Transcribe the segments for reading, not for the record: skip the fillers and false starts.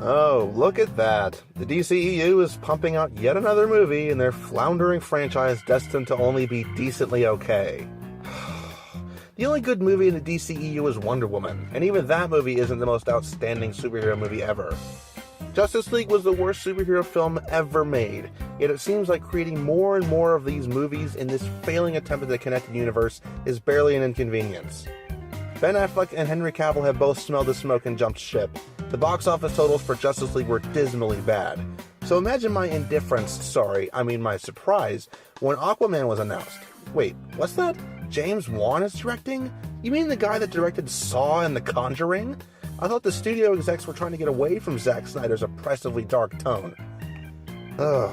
Oh, look at that. The DCEU is pumping out yet another movie in their floundering franchise destined to only be decently okay. The only good movie in the DCEU is Wonder Woman, and even that movie isn't the most outstanding superhero movie ever. Justice League was the worst superhero film ever made, yet it seems like creating more and more of these movies in this failing attempt at the connected universe is barely an inconvenience. Ben Affleck and Henry Cavill have both smelled the smoke and jumped ship. The box office totals for Justice League were dismally bad. So imagine my my surprise, when Aquaman was announced. Wait, what's that? James Wan is directing? You mean the guy that directed Saw and The Conjuring? I thought the studio execs were trying to get away from Zack Snyder's oppressively dark tone.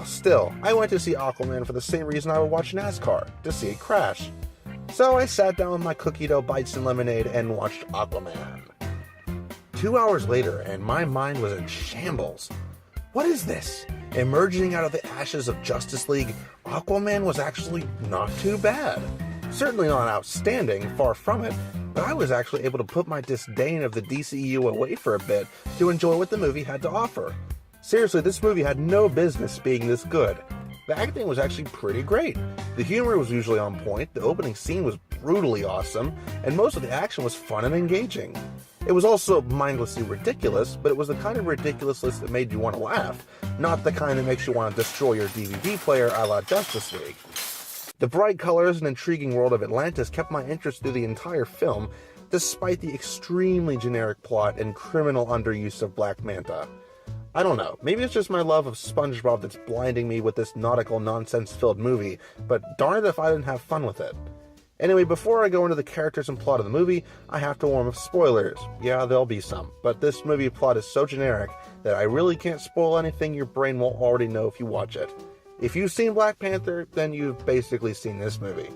Still, I went to see Aquaman for the same reason I would watch NASCAR, to see it crash. So I sat down with my cookie dough bites and lemonade and watched Aquaman. 2 hours later, and my mind was in shambles. What is this? Emerging out of the ashes of Justice League, Aquaman was actually not too bad. Certainly not outstanding, far from it, but I was actually able to put my disdain of the DCEU away for a bit to enjoy what the movie had to offer. Seriously, this movie had no business being this good. The acting was actually pretty great. The humor was usually on point, the opening scene was brutally awesome, and most of the action was fun and engaging. It was also mindlessly ridiculous, but it was the kind of ridiculousness that made you want to laugh, not the kind that makes you want to destroy your DVD player a la Justice League. The bright colors and intriguing world of Atlantis kept my interest through the entire film, despite the extremely generic plot and criminal underuse of Black Manta. I don't know, maybe it's just my love of SpongeBob that's blinding me with this nautical nonsense-filled movie, but darn it if I didn't have fun with it. Anyway, before I go into the characters and plot of the movie, I have to warn of spoilers. Yeah, there'll be some, but this movie plot is so generic that I really can't spoil anything your brain won't already know if you watch it. If you've seen Black Panther, then you've basically seen this movie.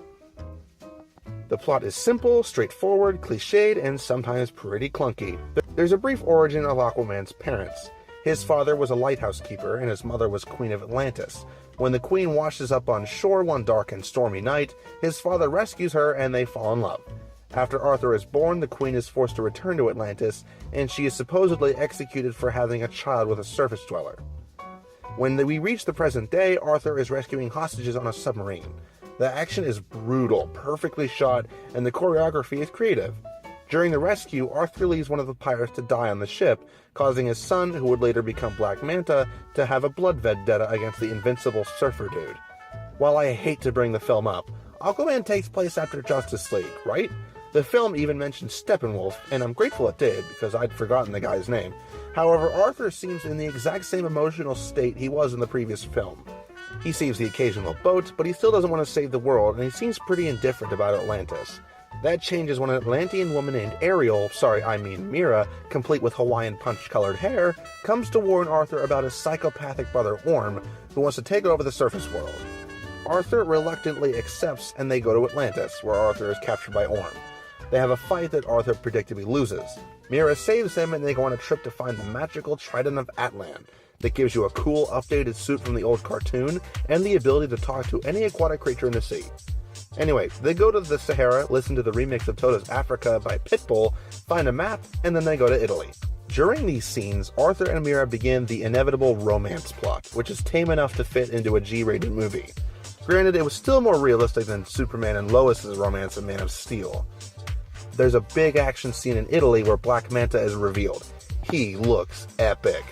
The plot is simple, straightforward, cliched, and sometimes pretty clunky. There's a brief origin of Aquaman's parents. His father was a lighthouse keeper, and his mother was Queen of Atlantis. When the Queen washes up on shore one dark and stormy night, his father rescues her and they fall in love. After Arthur is born, the Queen is forced to return to Atlantis, and she is supposedly executed for having a child with a surface dweller. When we reach the present day, Arthur is rescuing hostages on a submarine. The action is brutal, perfectly shot, and the choreography is creative. During the rescue, Arthur leaves one of the pirates to die on the ship, causing his son, who would later become Black Manta, to have a blood vendetta against the invincible surfer dude. While I hate to bring the film up, Aquaman takes place after Justice League, right? The film even mentions Steppenwolf, and I'm grateful it did, because I'd forgotten the guy's name. However, Arthur seems in the exact same emotional state he was in the previous film. He saves the occasional boat, but he still doesn't want to save the world, and he seems pretty indifferent about Atlantis. That changes when an Atlantean woman named Mira, complete with Hawaiian punch-colored hair, comes to warn Arthur about his psychopathic brother Orm, who wants to take over the surface world. Arthur reluctantly accepts, and they go to Atlantis, where Arthur is captured by Orm. They have a fight that Arthur predictably loses. Mira saves him, and they go on a trip to find the magical Trident of Atlan that gives you a cool, updated suit from the old cartoon, and the ability to talk to any aquatic creature in the sea. Anyway, they go to the Sahara, listen to the remix of Toto's Africa by Pitbull, find a map, and then they go to Italy. During these scenes, Arthur and Mira begin the inevitable romance plot, which is tame enough to fit into a G-rated movie. Granted, it was still more realistic than Superman and Lois' romance in Man of Steel. There's a big action scene in Italy where Black Manta is revealed. He looks epic.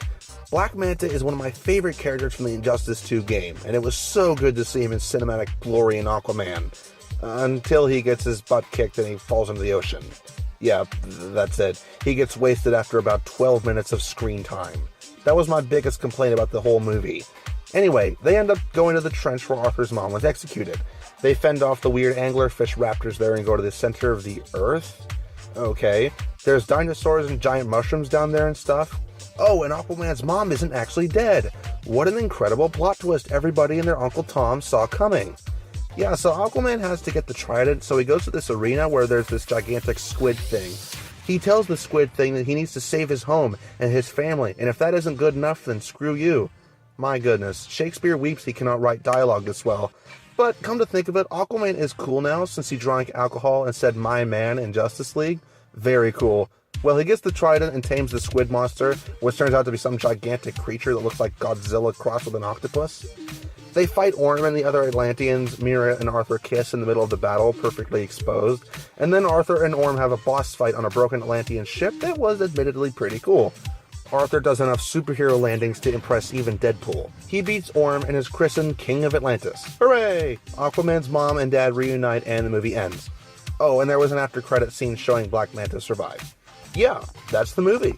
Black Manta is one of my favorite characters from the Injustice 2 game, and it was so good to see him in cinematic glory in Aquaman. Until he gets his butt kicked and he falls into the ocean. Yeah, that's it. He gets wasted after about 12 minutes of screen time. That was my biggest complaint about the whole movie. Anyway, they end up going to the trench where Arthur's mom was executed. They fend off the weird anglerfish raptors there and go to the center of the Earth? Okay. There's dinosaurs and giant mushrooms down there and stuff. Oh, and Aquaman's mom isn't actually dead. What an incredible plot twist everybody and their Uncle Tom saw coming. Yeah, so Aquaman has to get the trident, so he goes to this arena where there's this gigantic squid thing. He tells the squid thing that he needs to save his home and his family, and if that isn't good enough, then screw you. My goodness, Shakespeare weeps he cannot write dialogue this well. But come to think of it, Aquaman is cool now since he drank alcohol and said "my man" in Justice League. Very cool. Well, he gets the trident and tames the squid monster, which turns out to be some gigantic creature that looks like Godzilla crossed with an octopus. They fight Orm and the other Atlanteans. Mira and Arthur kiss in the middle of the battle, perfectly exposed. And then Arthur and Orm have a boss fight on a broken Atlantean ship that was admittedly pretty cool. Arthur does enough superhero landings to impress even Deadpool. He beats Orm and is christened King of Atlantis. Hooray! Aquaman's mom and dad reunite and the movie ends. Oh, and there was an after-credit scene showing Black Manta survive. Yeah, that's the movie.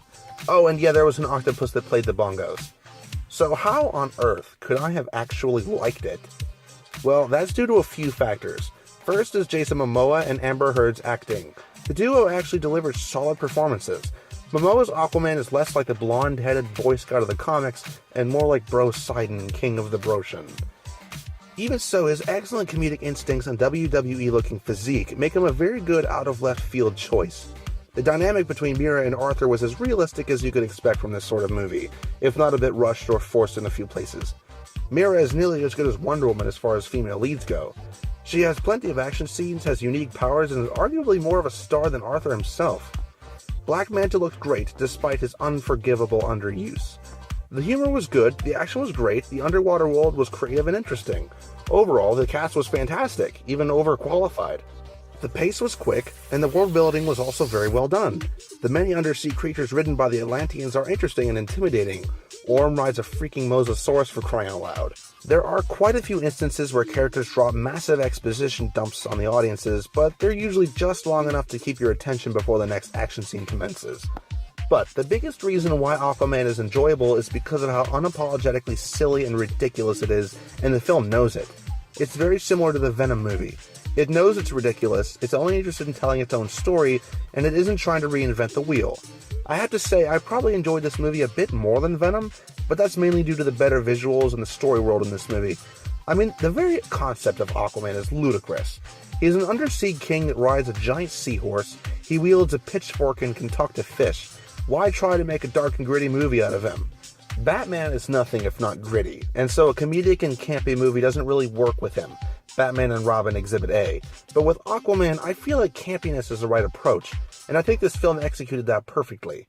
Oh, and yeah, there was an octopus that played the bongos. So how on earth could I have actually liked it? Well, that's due to a few factors. First is Jason Momoa and Amber Heard's acting. The duo actually delivers solid performances. Momoa's Aquaman is less like the blonde-headed Boy Scout of the comics and more like Bro Sidon, King of the Broshan. Even so, his excellent comedic instincts and WWE-looking physique make him a very good out-of-left-field choice. The dynamic between Mira and Arthur was as realistic as you could expect from this sort of movie, if not a bit rushed or forced in a few places. Mira is nearly as good as Wonder Woman as far as female leads go. She has plenty of action scenes, has unique powers, and is arguably more of a star than Arthur himself. Black Manta looked great, despite his unforgivable underuse. The humor was good, the action was great, the underwater world was creative and interesting. Overall, the cast was fantastic, even overqualified. The pace was quick, and the world building was also very well done. The many undersea creatures ridden by the Atlanteans are interesting and intimidating. Orm rides a freaking Mosasaurus for crying out loud. There are quite a few instances where characters drop massive exposition dumps on the audiences, but they're usually just long enough to keep your attention before the next action scene commences. But the biggest reason why Aquaman is enjoyable is because of how unapologetically silly and ridiculous it is, and the film knows it. It's very similar to the Venom movie. It knows it's ridiculous, it's only interested in telling its own story, and it isn't trying to reinvent the wheel. I have to say, I probably enjoyed this movie a bit more than Venom, but that's mainly due to the better visuals and the story world in this movie. I mean, the very concept of Aquaman is ludicrous. He's an undersea king that rides a giant seahorse, he wields a pitchfork and can talk to fish. Why try to make a dark and gritty movie out of him? Batman is nothing if not gritty, and so a comedic and campy movie doesn't really work with him. Batman and Robin Exhibit A. But with Aquaman, I feel like campiness is the right approach, and I think this film executed that perfectly.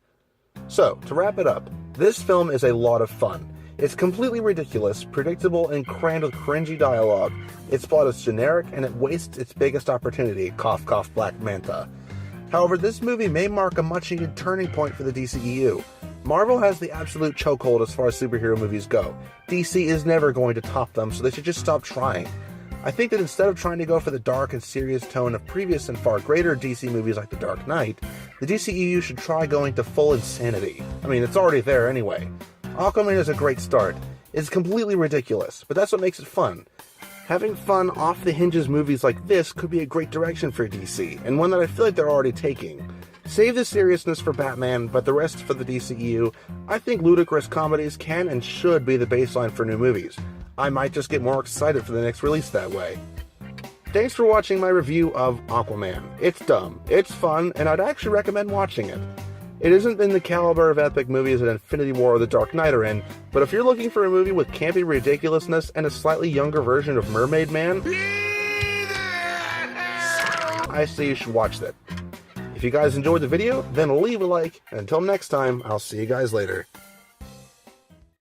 So, to wrap it up, this film is a lot of fun. It's completely ridiculous, predictable, and crammed with cringy dialogue. Its plot is generic, and it wastes its biggest opportunity, cough cough Black Manta. However, this movie may mark a much-needed turning point for the DCEU. Marvel has the absolute chokehold as far as superhero movies go. DC is never going to top them, so they should just stop trying. I think that instead of trying to go for the dark and serious tone of previous and far greater DC movies like The Dark Knight, the DCEU should try going to full insanity. I mean, it's already there anyway. Aquaman is a great start. It's completely ridiculous, but that's what makes it fun. Having fun, off-the-hinges movies like this could be a great direction for DC, and one that I feel like they're already taking. Save the seriousness for Batman, but the rest for the DCEU. I think ludicrous comedies can and should be the baseline for new movies. I might just get more excited for the next release that way. Thanks for watching my review of Aquaman. It's dumb, it's fun, and I'd actually recommend watching it. It isn't in the caliber of epic movies that Infinity War or The Dark Knight are in, but if you're looking for a movie with campy ridiculousness and a slightly younger version of Mermaid Man, I say you should watch that. If you guys enjoyed the video, then leave a like, and until next time, I'll see you guys later.